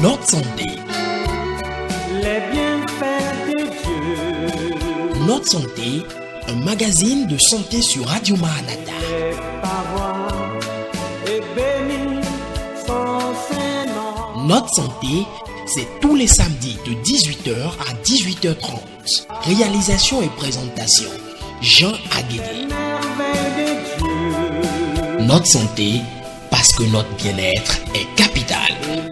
Notre santé. Les bienfaits de Dieu. Notre santé, un magazine de santé sur Radio Maranatha. Les parois et bénis son Saint-Nom. Notre santé, c'est tous les samedis de 18h à 18h30. Réalisation et présentation, Jean Aguilé. Notre santé, parce que notre bien-être est capital.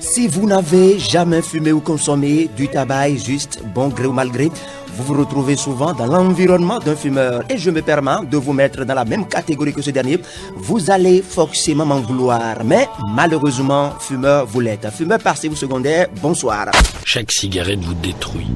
Si vous n'avez jamais fumé ou consommé du tabac, juste bon gré ou mal gré, vous vous retrouvez souvent dans l'environnement d'un fumeur. Et je me permets de vous mettre dans la même catégorie que ce dernier. Vous allez forcément m'en vouloir. Mais malheureusement, fumeur, vous l'êtes. Fumeur passé ou secondaire, bonsoir. Chaque cigarette vous détruit.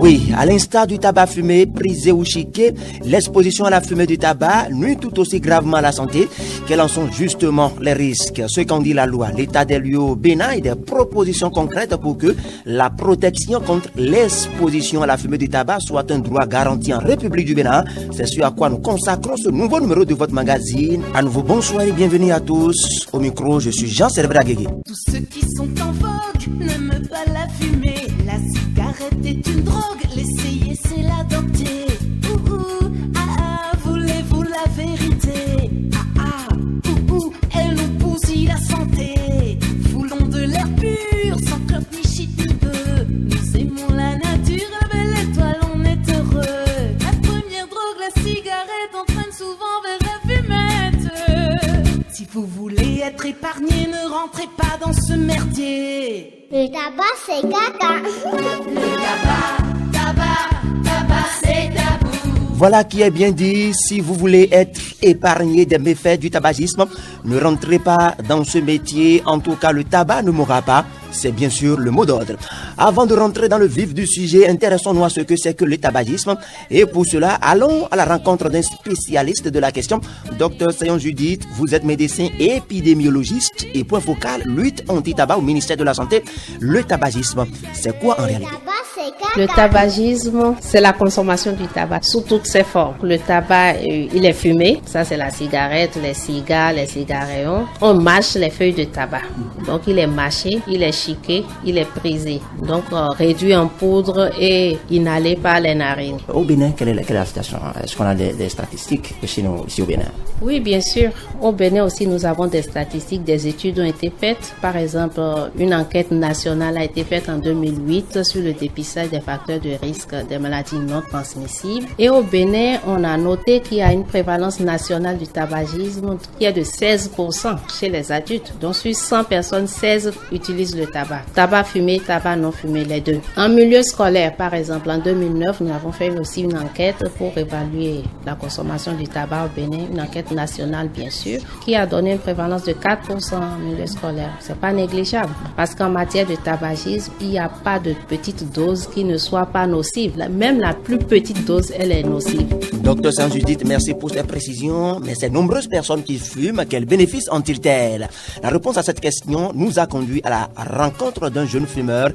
Oui, à l'instar du tabac fumé, prisé ou chiqué, l'exposition à la fumée du tabac nuit tout aussi gravement à la santé. Quels en sont justement les risques? Ce qu'en dit la loi, l'état des lieux au Bénin et des propositions concrètes pour que la protection contre l'exposition à la fumée du tabac soit un droit garanti en République du Bénin. C'est ce à quoi nous consacrons ce nouveau numéro de votre magazine. À nouveau, bonsoir et bienvenue à tous. Au micro, je suis Jean Célébra Guégué. Tous ceux qui sont en vogue n'aiment pas la fumée. La cigarette est une drogue, l'essayer c'est l'adopter. Voulez-vous la vérité? Elle nous bousille la santé. Foulons de l'air pur, sans clope ni shit ni peu. Nous aimons la nature, la belle étoile, on est heureux. La première drogue, la cigarette, entraîne souvent vers la fumette. Si vous voulez être épargné, ne rentrez pas dans ce merdier. Le tabac, c'est caca. Le tabac, c'est tabou. Voilà qui est bien dit. Si vous voulez être épargné des méfaits du tabagisme, ne rentrez pas dans ce métier. En tout cas, le tabac ne mourra pas. C'est bien sûr le mot d'ordre. Avant de rentrer dans le vif du sujet, intéressons-nous à ce que c'est que le tabagisme. Et pour cela, allons à la rencontre d'un spécialiste de la question. Docteur Sayon Judith, vous êtes médecin épidémiologiste et point focal lutte anti-tabac au ministère de la Santé. Le tabagisme, c'est quoi en réalité? Le tabagisme, c'est la consommation du tabac sous toutes ses formes. Le tabac, il est fumé. Ça, c'est la cigarette, les cigares, les cigaréons. On mâche les feuilles de tabac. Donc, il est mâché, il est chiqué, il est prisé. Donc, réduit en poudre et inhalé par les narines. Au Bénin, quelle est la situation? Est-ce qu'on a des statistiques chez nous, ici au Bénin? Oui, bien sûr. Au Bénin aussi, nous avons des statistiques, des études ont été faites. Par exemple, une enquête nationale a été faite en 2008 sur le dépistage des facteurs de risque des maladies non transmissibles. Et au Bénin, on a noté qu'il y a une prévalence nationale du tabagisme qui est de 16% chez les adultes. Donc, sur 100 personnes, 16 utilisent le tabac. Tabac fumé, tabac non fumé, les deux. En milieu scolaire, par exemple, en 2009, nous avons fait aussi une enquête pour évaluer la consommation du tabac au Bénin, une enquête nationale, bien sûr, qui a donné une prévalence de 4% en milieu scolaire. C'est pas négligeable parce qu'en matière de tabagisme, il n'y a pas de petite dose qui ne soit pas nocive. Même la plus petite dose, elle est nocive. Docteur Sayon Judith, merci pour ces précisions. Mais ces nombreuses personnes qui fument, quels bénéfices ont-ils? La réponse à cette question nous a conduit à la rencontre d'un jeune fumeur.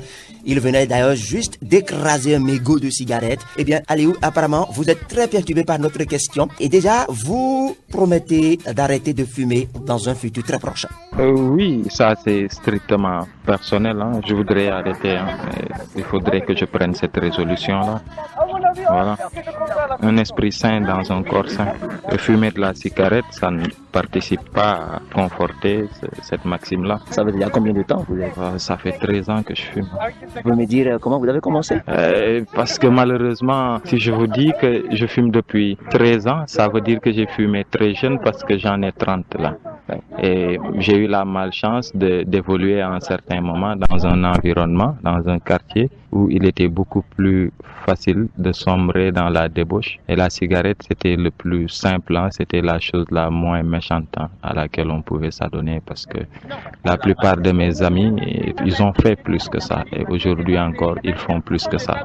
Il venait d'ailleurs juste d'écraser un mégot de cigarette. Eh bien, Aliou, apparemment, vous êtes très perturbé par notre question. Et déjà, vous promettez d'arrêter de fumer dans un futur très proche. Oui, ça c'est strictement personnel. Je voudrais arrêter. Il faudrait que je prenne cette résolution-là. Voilà. Un esprit sain dans un corps sain. Fumer de la cigarette, ça ne participe pas à conforter cette maxime-là. Ça veut dire combien de temps vous êtes? Ça fait 13 ans que je fume. Vous pouvez me dire comment vous avez commencé? Parce que malheureusement, si je vous dis que je fume depuis 13 ans, ça veut dire que j'ai fumé très jeune parce que j'en ai 30 là. Et j'ai eu la malchance d'évoluer à un certain moment dans un environnement, dans un quartier où il était beaucoup plus facile de sombrer dans la débauche. Et la cigarette, c'était le plus simple, c'était la chose la moins méchante à laquelle on pouvait s'adonner parce que la plupart de mes amis, ils ont fait plus que ça. Et aujourd'hui encore, ils font plus que ça.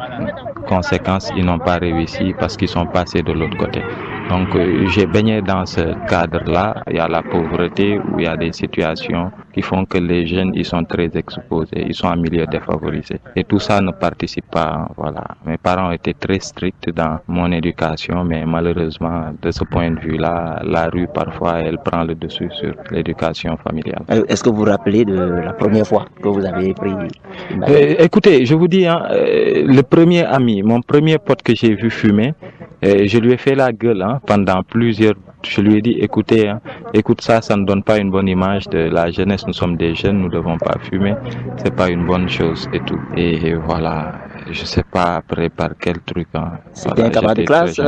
Conséquence, ils n'ont pas réussi parce qu'ils sont passés de l'autre côté. Donc j'ai baigné dans ce cadre-là. Il y a la pauvreté, où il y a des situations qui font que les jeunes ils sont très exposés, ils sont en milieu défavorisé. Et tout ça ne participe pas. Voilà. Mes parents étaient très stricts dans mon éducation, mais malheureusement, de ce point de vue-là, la rue parfois elle prend le dessus sur l'éducation familiale. Est-ce que vous vous rappelez de la première fois que vous avez pris une balle? Écoutez, je vous dis, le premier ami, mon premier pote que j'ai vu fumer, je lui ai fait la gueule pendant plusieurs. Je lui ai dit, écoutez, écoute ça ne donne pas une bonne image de la jeunesse. Nous sommes des jeunes, nous ne devons pas fumer. C'est pas une bonne chose et tout. Et voilà. Je sais pas après par quel truc. C'était un camarade de classe.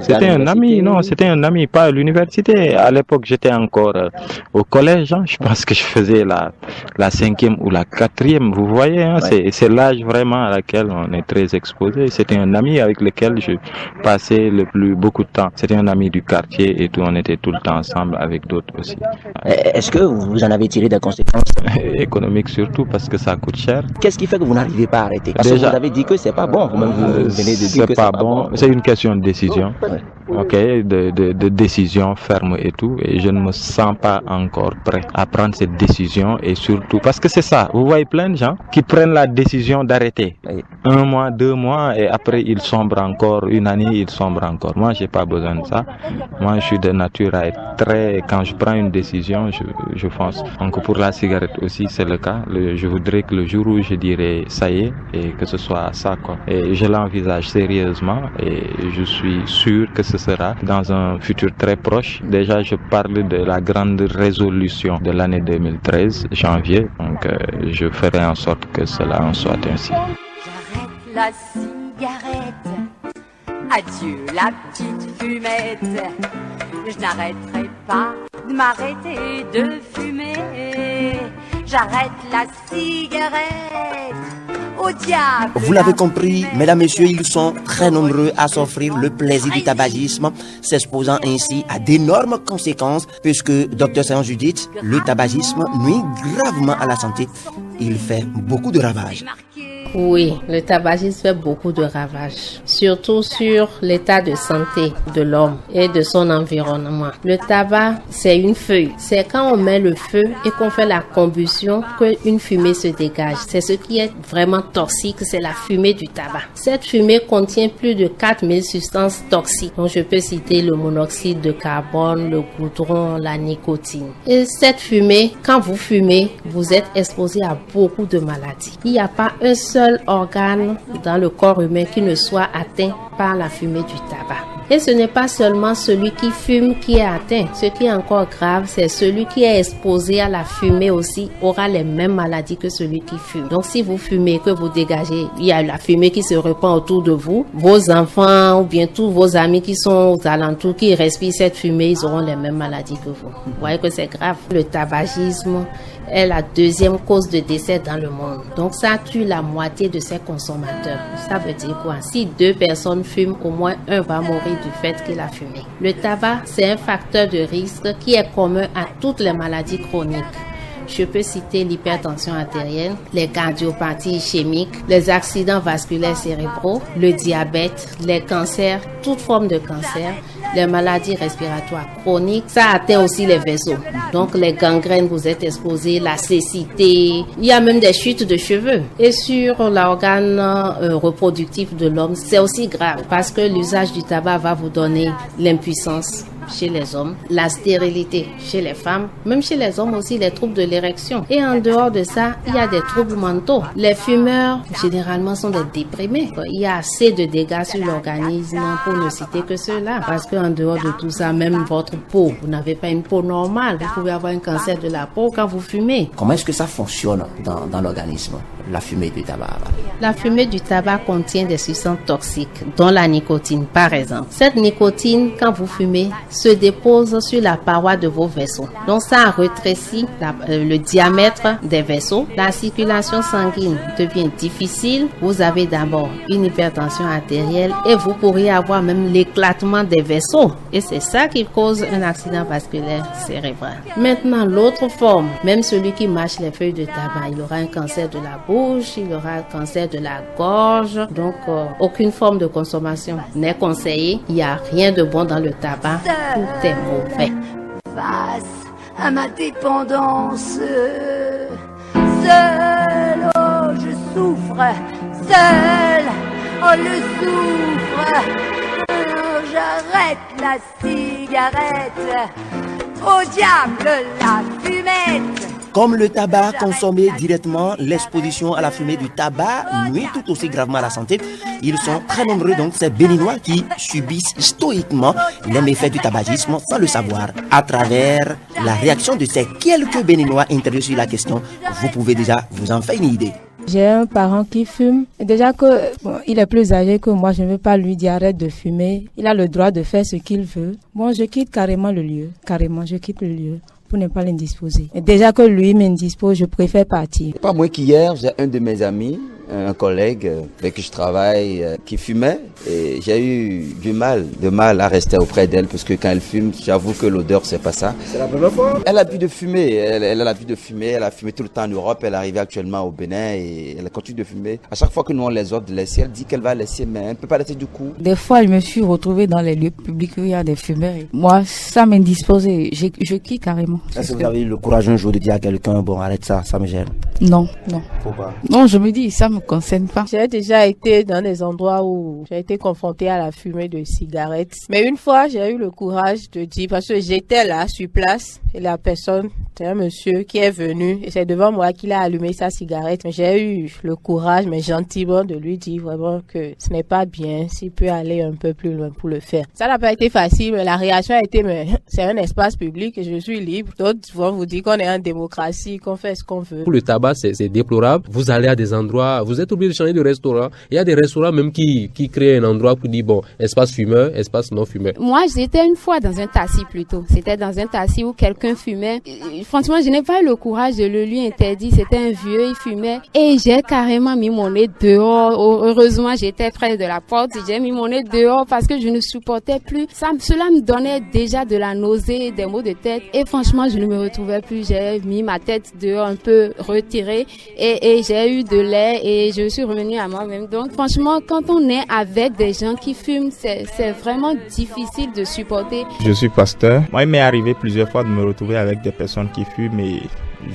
C'était un ami, non, c'était un ami, pas à l'université. À l'époque, j'étais encore au collège. Je pense que je faisais la 5e ou la 4e. Vous voyez, c'est l'âge vraiment à laquelle on est très exposé. C'était un ami avec lequel je passais beaucoup de temps. C'était un ami du quartier et tout. On était tout le temps ensemble avec d'autres aussi. Est-ce que vous en avez tiré des conséquences? Économiques surtout parce que ça coûte cher. Qu'est-ce qui fait que vous n'arrivez pas à arrêter? Parce que vous avez dit que c'est pas bon. Vous venez de dire que c'est pas bon. C'est une question de décision. Ok, de décision ferme et tout. Et je ne me sens pas encore prêt à prendre cette décision. Et surtout, parce que c'est ça. Vous voyez plein de gens qui prennent la décision d'arrêter. 1 mois, 2 mois, et après ils sombrent encore. 1 année, ils sombrent encore. Moi, j'ai pas besoin de ça. Moi, je suis de nature à être très. Quand je prends une décision, je fonce. Donc pour la cigarette aussi, c'est le cas. Je voudrais que le jour où je dirais ça y est, et que ce soit ça, quoi. Et je l'envisage sérieusement et je suis sûr que ce sera dans un futur très proche. Déjà, je parle de la grande résolution de l'année 2013, janvier. Donc, je ferai en sorte que cela en soit ainsi. J'arrête la cigarette. Adieu la petite fumette. Je n'arrêterai pas de m'arrêter de fumer. J'arrête la cigarette. Au diable. Vous l'avez compris, mesdames, messieurs, ils sont très nombreux à s'offrir le plaisir du tabagisme, s'exposant ainsi à d'énormes conséquences, puisque, Dr Sayan Judith, le tabagisme nuit gravement à la santé. Il fait beaucoup de ravages. Oui, le tabagisme fait beaucoup de ravages, surtout sur l'état de santé de l'homme et de son environnement. Le tabac, c'est une feuille. C'est quand on met le feu et qu'on fait la combustion qu'une fumée se dégage. C'est ce qui est vraiment toxique, c'est la fumée du tabac. Cette fumée contient plus de 4000 substances toxiques. Donc je peux citer le monoxyde de carbone, le goudron, la nicotine. Et cette fumée, quand vous fumez, vous êtes exposé à beaucoup de maladies. Il n'y a pas un seul organe dans le corps humain qui ne soit atteint par la fumée du tabac. Et ce n'est pas seulement celui qui fume qui est atteint. Ce qui est encore grave, c'est celui qui est exposé à la fumée aussi aura les mêmes maladies que celui qui fume. Donc si vous fumez, que vous dégagez, il y a la fumée qui se répand autour de vous. Vos enfants ou bien tous vos amis qui sont aux alentours, qui respirent cette fumée, ils auront les mêmes maladies que vous. Vous voyez que c'est grave. Le tabagisme est la 2e cause de décès dans le monde. Donc ça tue la moitié de ses consommateurs. Ça veut dire quoi? Si 2 personnes fument, au moins 1 va mourir du fait qu'il a fumé. Le tabac, c'est un facteur de risque qui est commun à toutes les maladies chroniques. Je peux citer l'hypertension artérielle, les cardiopathies ischémiques, les accidents vasculaires cérébraux, le diabète, les cancers, toute forme de cancer, les maladies respiratoires chroniques. Ça atteint aussi les vaisseaux. Donc les gangrènes, vous êtes exposés, la cécité, il y a même des chutes de cheveux. Et sur l'organe reproductif de l'homme, c'est aussi grave parce que l'usage du tabac va vous donner l'impuissance chez les hommes, la stérilité chez les femmes, même chez les hommes aussi, les troubles de l'érection. Et en dehors de ça, il y a des troubles mentaux. Les fumeurs, généralement, sont des déprimés. Il y a assez de dégâts sur l'organisme pour ne citer que ceux-là. Parce qu'en dehors de tout ça, même votre peau, vous n'avez pas une peau normale. Vous pouvez avoir un cancer de la peau quand vous fumez. Comment est-ce que ça fonctionne dans l'organisme, la fumée du tabac? La fumée du tabac contient des substances toxiques, dont la nicotine, par exemple. Cette nicotine, quand vous fumez, se dépose sur la paroi de vos vaisseaux. Donc ça rétrécit le diamètre des vaisseaux. La circulation sanguine devient difficile. Vous avez d'abord une hypertension artérielle et vous pourriez avoir même l'éclatement des vaisseaux. Et c'est ça qui cause un accident vasculaire cérébral. Maintenant, l'autre forme, même celui qui mâche les feuilles de tabac, il aura un cancer de la bouche, il aura un cancer de la gorge. Donc, aucune forme de consommation n'est conseillée. Il n'y a rien de bon dans le tabac. Tout est mauvais. Face à ma dépendance, seul, oh, je souffre, seul, oh, le souffre, oh, j'arrête la cigarette, au diable la fumette. Comme le tabac consommé directement, l'exposition à la fumée du tabac nuit tout aussi gravement à la santé. Ils sont très nombreux donc ces Béninois qui subissent stoïquement les méfaits du tabagisme sans le savoir. À travers la réaction de ces quelques Béninois interviewés sur la question, vous pouvez déjà vous en faire une idée. J'ai un parent qui fume. Déjà il est plus âgé que moi, je ne veux pas lui dire arrête de fumer. Il a le droit de faire ce qu'il veut. Bon, je quitte carrément le lieu. Carrément, je quitte le lieu pour ne pas l'indisposer. Et déjà que lui m'indispose, je préfère partir. Pas moins qu'hier, j'ai un de mes amis, un collègue avec qui je travaille, qui fumait. Et j'ai eu du mal à rester auprès d'elle parce que quand elle fume, j'avoue que l'odeur, c'est pas ça. C'est la première fois? Elle a plus de fumer. Elle a l'habitude de fumer. Elle a fumé tout le temps en Europe. Elle est arrivée actuellement au Bénin et elle continue de fumer. À chaque fois que nous on les offre de laisser, elle dit qu'elle va laisser, mais elle ne peut pas laisser du coup. Des fois, je me suis retrouvée dans les lieux publics où il y a des fumeurs. Moi, ça m'indispose. Je quitte carrément. Est-ce que vous avez eu le courage un jour de dire à quelqu'un, bon, arrête ça me gêne? Non. Pourquoi? Non, je me dis, ça me concerne pas. J'ai déjà été dans des endroits où j'ai été confrontée à la fumée de cigarettes. Mais une fois, j'ai eu le courage de dire, parce que j'étais là, sur place, et la personne, c'est un monsieur qui est venu, et c'est devant moi qu'il a allumé sa cigarette. Mais j'ai eu le courage, mais gentiment, de lui dire vraiment que ce n'est pas bien, s'il peut aller un peu plus loin pour le faire. Ça n'a pas été facile, mais la réaction a été, mais c'est un espace public et je suis libre. D'autres vont vous dire qu'on est en démocratie, qu'on fait ce qu'on veut. Pour le tabac, c'est déplorable. Vous allez à des endroits, vous êtes obligé de changer de restaurant. Il y a des restaurants même qui créent un endroit pour dire, bon, espace fumeur, espace non fumeur. Moi, j'étais une fois dans un taxi plutôt. C'était dans un taxi où quelqu'un fumait. Franchement, je n'ai pas eu le courage de le lui interdire. C'était un vieux, il fumait. Et j'ai carrément mis mon nez dehors. Heureusement, j'étais près de la porte. J'ai mis mon nez dehors parce que je ne supportais plus. Cela me donnait déjà de la nausée, des maux de tête. Et franchement, je ne me retrouvais plus. J'ai mis ma tête dehors un peu retirée. Et j'ai eu de l'air et je suis revenue à moi-même. Donc, franchement, quand on est avec des gens qui fument, c'est vraiment difficile de supporter. Je suis pasteur. Moi, il m'est arrivé plusieurs fois de me retrouver avec des personnes qui fument et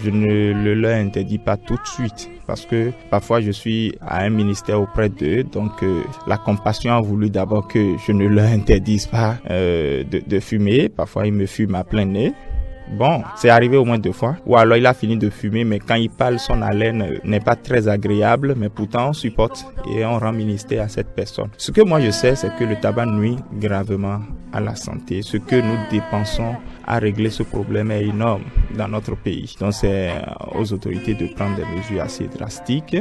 je ne le leur interdis pas tout de suite parce que parfois je suis à un ministère auprès d'eux, donc la compassion a voulu d'abord que je ne leur interdise pas de fumer. Parfois, ils me fument à plein nez. Bon, c'est arrivé au moins 2 fois. Ou alors il a fini de fumer, mais quand il parle, son haleine n'est pas très agréable, mais pourtant on supporte et on rend ministère à cette personne. Ce que moi je sais, c'est que le tabac nuit gravement à la santé. Ce que nous dépensons à régler ce problème est énorme dans notre pays. Donc c'est aux autorités de prendre des mesures assez drastiques,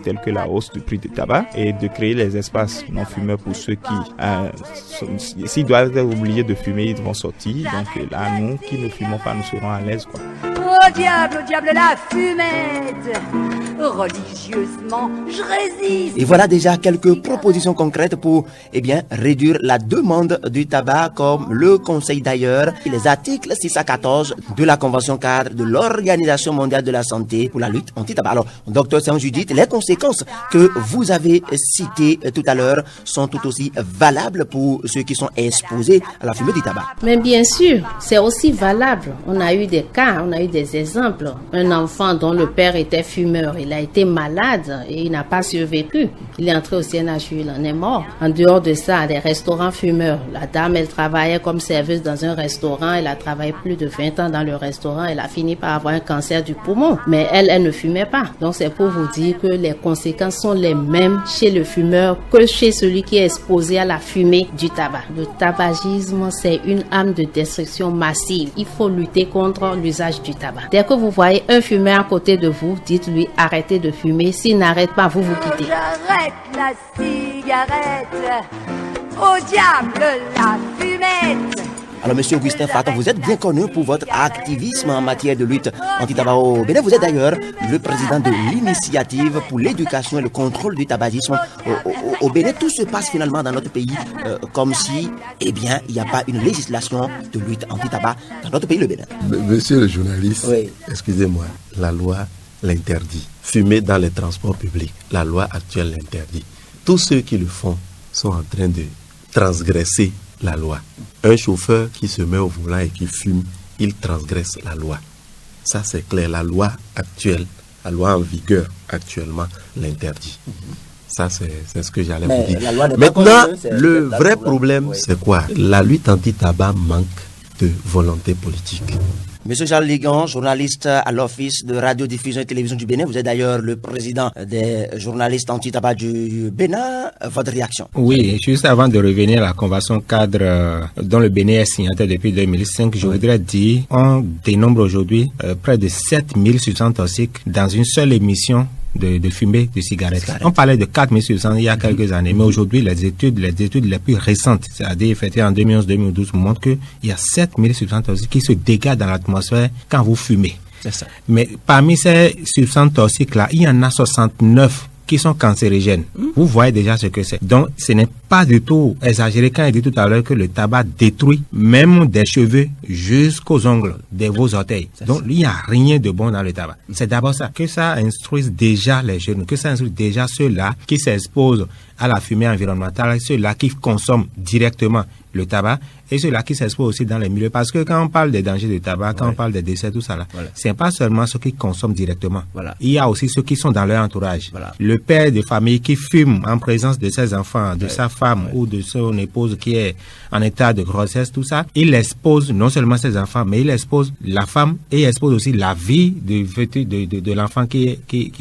telles que la hausse du prix du tabac et de créer les espaces non fumeurs pour ceux qui, s'ils doivent être obligés de fumer, ils vont sortir. Donc là, nous qui ne fumons pas, nous serons à l'aise, quoi. Au diable la fumette. Religieusement, je résiste. Et voilà déjà quelques propositions concrètes pour réduire la demande du tabac, comme le conseil d'ailleurs les articles 6 à 14 de la Convention cadre de l'Organisation mondiale de la santé pour la lutte anti-tabac. Alors, docteur Saint-Judith, les conséquences que vous avez citées tout à l'heure sont tout aussi valables pour ceux qui sont exposés à la fumée du tabac. Mais bien sûr, c'est aussi valable. On a eu des cas, on a eu des exemples. Un enfant dont le père était fumeur, il a été malade et il n'a pas survécu. Il est entré au CNHU, il en est mort. En dehors de ça, les restaurants fumeurs. La dame, elle travaillait comme serveuse dans un restaurant. Elle a travaillé plus de 20 ans dans le restaurant. Elle a fini par avoir un cancer du poumon. Mais elle ne fumait pas. Donc c'est pour vous dire que les conséquences sont les mêmes chez le fumeur que chez celui qui est exposé à la fumée du tabac. Le tabagisme, c'est une arme de destruction massive. Il faut lutter contre l'usage du tabac. Dès que vous voyez un fumeur à côté de vous, dites-lui arrêtez de fumer. S'il n'arrête pas, vous quittez. J'arrête la cigarette. Au diable la fumette. Alors, monsieur Augustin Faton, vous êtes bien connu pour votre activisme en matière de lutte anti-tabac au Bénin. Vous êtes d'ailleurs le président de l'initiative pour l'éducation et le contrôle du tabagisme au Bénin. Tout se passe finalement dans notre pays comme si, eh bien, il n'y a pas une législation de lutte anti-tabac dans notre pays, le Bénin. Monsieur le journaliste, excusez-moi, la loi l'interdit. Fumer dans les transports publics, la loi actuelle l'interdit. Tous ceux qui le font sont en train de transgresser la loi. Un chauffeur qui se met au volant et qui fume, il transgresse la loi. Ça c'est clair, la loi actuelle, la loi en vigueur actuellement l'interdit. Ça c'est ce que j'allais vous dire. Maintenant, le vrai problème c'est quoi? La lutte anti-tabac manque de volonté politique. Monsieur Charles Ligon, journaliste à l'Office de radiodiffusion et télévision du Bénin. Vous êtes d'ailleurs le président des journalistes anti-tabac du Bénin. Votre réaction? Oui, juste avant de revenir à la convention cadre dont le Bénin est signataire depuis 2005, je voudrais dire on dénombre aujourd'hui près de 7000 substances toxiques dans une seule émission de fumée de cigarettes. On parlait de 4600 il y a quelques années, mais aujourd'hui les études les plus récentes, c'est-à-dire effectuées en 2011-2012, montrent qu'il y a 7000 substances toxiques qui se dégagent dans l'atmosphère quand vous fumez. C'est ça. Mais parmi ces substances toxiques-là, il y en a 69 qui sont cancérigènes. Vous voyez déjà ce que c'est. Donc, ce n'est pas du tout exagéré quand il dit tout à l'heure que le tabac détruit même des cheveux jusqu'aux ongles de vos orteils. Donc, il n'y a rien de bon dans le tabac. C'est d'abord ça. Que ça instruise déjà les jeunes, que ça instruise déjà ceux-là qui s'exposent à la fumée environnementale, ceux-là qui consomment directement le tabac et ceux-là qui s'exposent aussi dans les milieux. Parce que quand on parle des dangers du tabac, quand on parle des décès, tout ça là, c'est pas seulement ceux qui consomment directement. Il y a aussi ceux qui sont dans leur entourage. Le père de famille qui fume en présence de ses enfants, de sa femme ou de son épouse qui est en état de grossesse, tout ça, il expose non seulement ses enfants, mais il expose la femme et il expose aussi la vie de l'enfant qui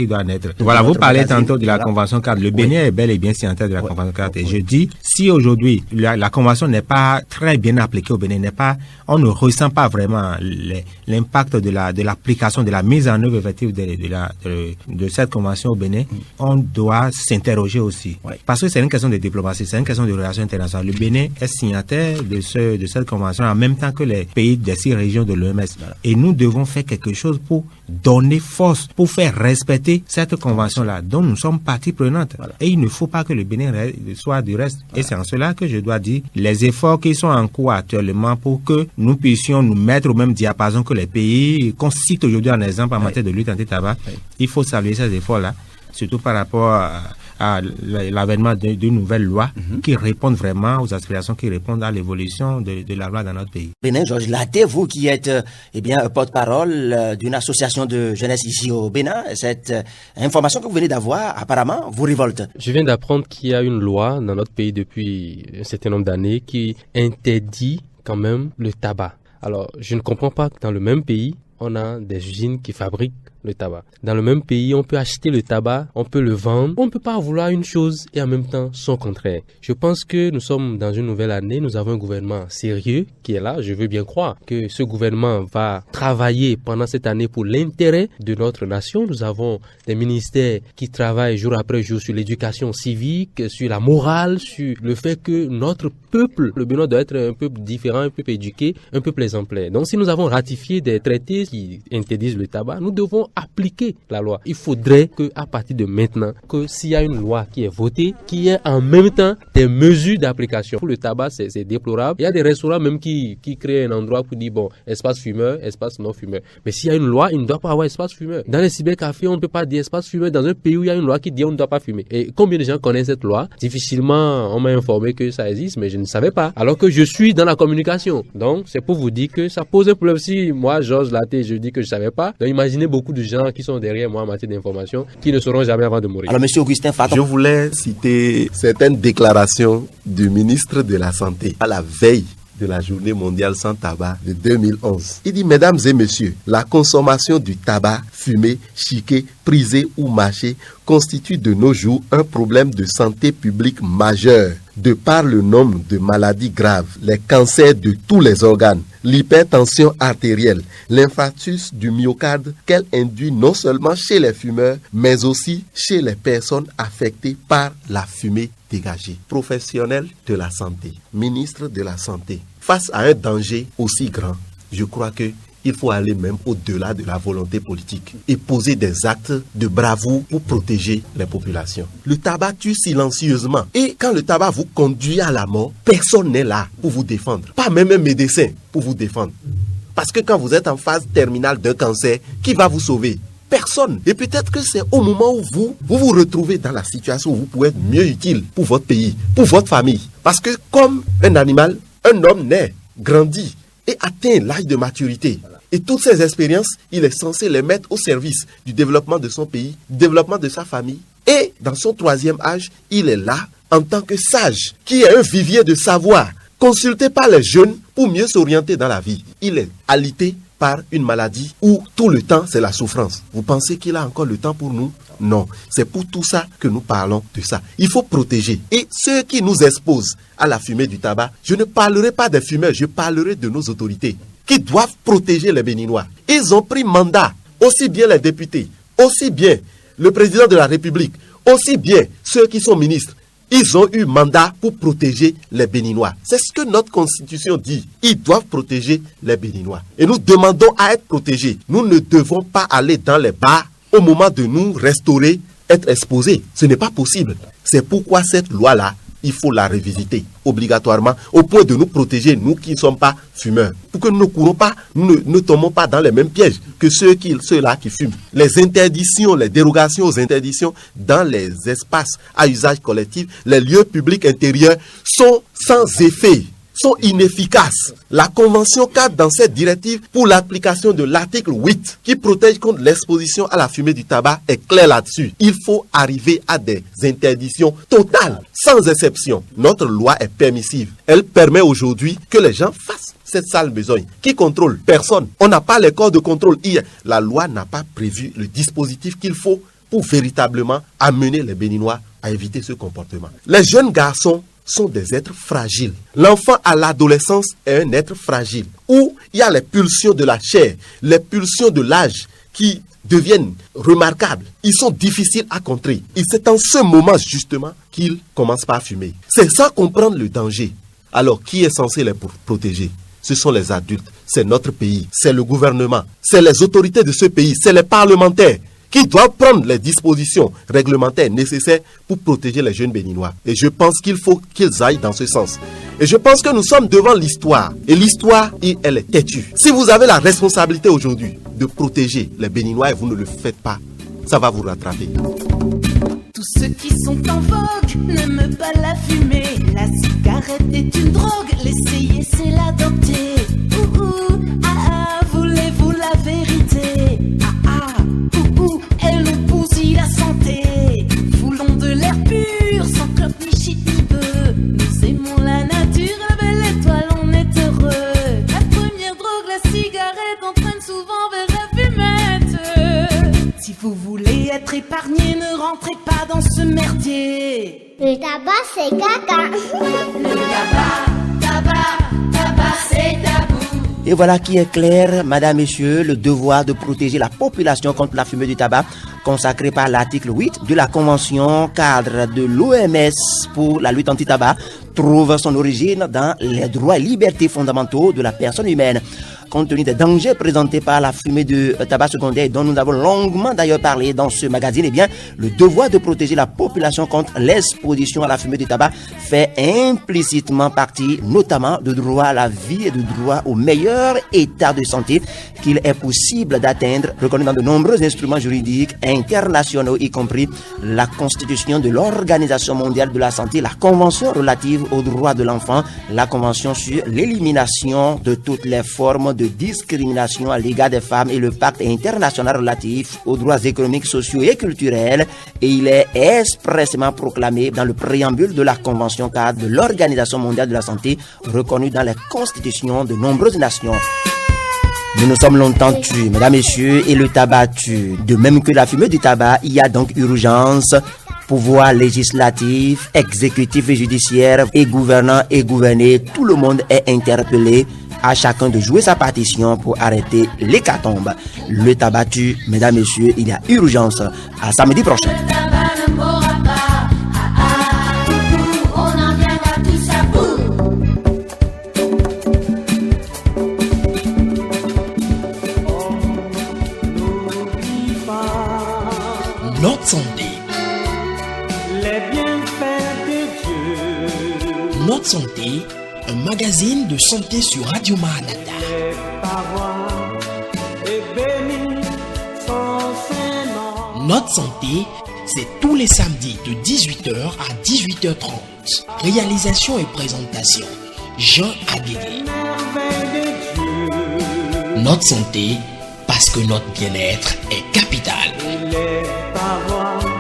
doit naître. Voilà, vous parlez tantôt de la Convention cadre. Le Bénin est bel et bien signataire de la Convention cadre. Et je dis, si aujourd'hui la Convention n'est pas très bien appliquée au Bénin, on ne ressent pas vraiment l'impact de l'application, de la mise en œuvre effective de cette Convention au Bénin, on doit s'interroger aussi. Parce que c'est une question de diplomatie, c'est une question de relations internationales. Le Bénin est signataire de cette convention en même temps que les pays des 6 régions de l'OMS. Et nous devons faire quelque chose pour donner force, pour faire respecter cette convention-là dont nous sommes partie prenante. Et il ne faut pas que le Bénin soit du reste. Et c'est en cela que je dois dire les efforts qui sont en cours actuellement pour que nous puissions nous mettre au même diapason que les pays qu'on cite aujourd'hui en exemple en matière de lutte anti-tabac. Il faut saluer ces efforts-là, surtout par rapport à l'avènement d'une nouvelle loi qui répondent vraiment aux aspirations, qui répondent à l'évolution de la loi dans notre pays. Bénin, Georges Laté, vous qui êtes porte-parole d'une association de jeunesse ici au Bénin, cette information que vous venez d'avoir, apparemment, vous révolte. Je viens d'apprendre qu'il y a une loi dans notre pays depuis un certain nombre d'années qui interdit quand même le tabac. Alors, je ne comprends pas que dans le même pays, on a des usines qui fabriquent le tabac. Dans le même pays, on peut acheter le tabac, on peut le vendre. On ne peut pas vouloir une chose et en même temps son contraire. Je pense que nous sommes dans une nouvelle année. Nous avons un gouvernement sérieux qui est là. Je veux bien croire que ce gouvernement va travailler pendant cette année pour l'intérêt de notre nation. Nous avons des ministères qui travaillent jour après jour sur l'éducation civique, sur la morale, sur le fait que notre peuple, le Bénin doit être un peuple différent, un peuple éduqué, un peuple exemplaire. Donc si nous avons ratifié des traités qui interdisent le tabac, nous devons appliquer la loi. Il faudrait que, à partir de maintenant, que s'il y a une loi qui est votée, qu'il y ait en même temps des mesures d'application. Pour le tabac, c'est déplorable. Il y a des restaurants même qui créent un endroit pour dire, bon, espace fumeur, espace non fumeur. Mais s'il y a une loi, il ne doit pas avoir espace fumeur. Dans les cybercafés, on ne peut pas dire espace fumeur dans un pays où il y a une loi qui dit on ne doit pas fumer. Et combien de gens connaissent cette loi? Difficilement, on m'a informé que ça existe, mais je ne savais pas. Alors que je suis dans la communication. Donc, c'est pour vous dire que ça pose un problème. Si moi, Georges Laté, je dis que je ne savais pas, donc imaginez beaucoup de gens qui sont derrière moi en matière d'information, qui ne sauront jamais avant de mourir. Alors, monsieur Augustin Faton. Je voulais citer certaines déclarations du ministre de la Santé à la veille de la journée mondiale sans tabac de 2011. Il dit, mesdames et messieurs, la consommation du tabac fumé, chiqué, prisé ou mâché constitue de nos jours un problème de santé publique majeur. De par le nombre de maladies graves, les cancers de tous les organes, l'hypertension artérielle, l'infarctus du myocarde qu'elle induit non seulement chez les fumeurs, mais aussi chez les personnes affectées par la fumée dégagé. Professionnel de la santé, ministre de la santé, face à un danger aussi grand, je crois que il faut aller même au-delà de la volonté politique et poser des actes de bravoure pour protéger les populations. Le tabac tue silencieusement. Et quand le tabac vous conduit à la mort, personne n'est là pour vous défendre. Pas même un médecin pour vous défendre. Parce que quand vous êtes en phase terminale d'un cancer, qui va vous sauver? Personne. Et peut-être que c'est au moment où vous retrouvez dans la situation où vous pouvez être mieux utile pour votre pays, pour votre famille. Parce que comme un animal, un homme naît, grandit et atteint l'âge de maturité. Et toutes ces expériences, il est censé les mettre au service du développement de son pays, du développement de sa famille. Et dans son troisième âge, il est là en tant que sage, qui est un vivier de savoir, consulté par les jeunes pour mieux s'orienter dans la vie. Il est alité par une maladie où tout le temps c'est la souffrance. Vous pensez qu'il a encore le temps pour nous? Non, c'est pour tout ça que nous parlons de ça. Il faut protéger. Et ceux qui nous exposent à la fumée du tabac, je ne parlerai pas des fumeurs, je parlerai de nos autorités qui doivent protéger les Béninois. Ils ont pris mandat, aussi bien les députés, aussi bien le président de la République, aussi bien ceux qui sont ministres. Ils ont eu mandat pour protéger les Béninois. C'est ce que notre constitution dit. Ils doivent protéger les Béninois. Et nous demandons à être protégés. Nous ne devons pas aller dans les bars au moment de nous restaurer, être exposés. Ce n'est pas possible. C'est pourquoi cette loi-là, il faut la revisiter obligatoirement au point de nous protéger, nous qui ne sommes pas fumeurs. Pour que nous ne courons pas, nous ne tombons pas dans les mêmes pièges que ceux-là qui fument. Les interdictions, les dérogations aux interdictions dans les espaces à usage collectif, les lieux publics intérieurs sont sans effet, sont inefficaces. La Convention cadre dans cette directive pour l'application de l'article 8 qui protège contre l'exposition à la fumée du tabac est claire là-dessus. Il faut arriver à des interdictions totales, sans exception. Notre loi est permissive. Elle permet aujourd'hui que les gens fassent cette sale besogne. Qui contrôle? Personne. On n'a pas les corps de contrôle. La loi n'a pas prévu le dispositif qu'il faut pour véritablement amener les Béninois à éviter ce comportement. Les jeunes garçons sont des êtres fragiles. L'enfant à l'adolescence est un être fragile, où il y a les pulsions de la chair, les pulsions de l'âge qui deviennent remarquables. Ils sont difficiles à contrer. Et c'est en ce moment justement qu'ils commencent par fumer. C'est sans comprendre le danger. Alors, qui est censé les protéger? Ce sont les adultes, c'est notre pays, c'est le gouvernement, c'est les autorités de ce pays, c'est les parlementaires qui doivent prendre les dispositions réglementaires nécessaires pour protéger les jeunes Béninois. Et je pense qu'il faut qu'ils aillent dans ce sens. Et je pense que nous sommes devant l'histoire. Et l'histoire, elle est têtue. Si vous avez la responsabilité aujourd'hui de protéger les Béninois et vous ne le faites pas, ça va vous rattraper. Tous ceux qui sont en vogue n'aiment pas la fumée. La cigarette est une drogue, l'essayer c'est l'adopter. Voulez-vous la vérité? Elle nous bousille la santé. Foulons de l'air pur, sans clope ni shit ni bœuf. Nous aimons la nature, la belle étoile, on est heureux. La première drogue, la cigarette, entraîne souvent vers la fumette. Si vous voulez être épargné, ne rentrez pas dans ce merdier. Le tabac, c'est caca. Le tabac, c'est tabou. Et voilà qui est clair, madame, messieurs, le devoir de protéger la population contre la fumée du tabac, consacré par l'article 8 de la Convention cadre de l'OMS pour la lutte anti-tabac, trouve son origine dans les droits et libertés fondamentaux de la personne humaine. Compte tenu des dangers présentés par la fumée de tabac secondaire dont nous avons longuement d'ailleurs parlé dans ce magazine, eh bien, le devoir de protéger la population contre l'exposition à la fumée de tabac fait implicitement partie notamment du droit à la vie et du droit au meilleur état de santé qu'il est possible d'atteindre, reconnu dans de nombreux instruments juridiques internationaux, y compris la Constitution de l'Organisation mondiale de la santé, la Convention relative aux droits de l'enfant, la Convention sur l'élimination de toutes les formes de discrimination à l'égard des femmes et le pacte international relatif aux droits économiques, sociaux et culturels, et il est expressément proclamé dans le préambule de la Convention cadre de l'Organisation mondiale de la santé, reconnue dans les constitutions de nombreuses nations. Nous nous sommes longtemps tués, mesdames, messieurs, et le tabac tue. De même que la fumée du tabac, il y a donc urgence. Pouvoir législatif, exécutif et judiciaire, et gouvernant et gouverné, tout le monde est interpellé. À chacun de jouer sa partition pour arrêter l'hécatombe. Le tabac tue, mesdames, messieurs, il y a urgence. À samedi prochain. Le tabac ne mourra pas. un magazine de santé sur Radio Maranatha. Notre santé, c'est tous les samedis de 18h à 18h30. Réalisation et présentation, Jean Aguilé. Notre santé, parce que notre bien-être est capital. Les parois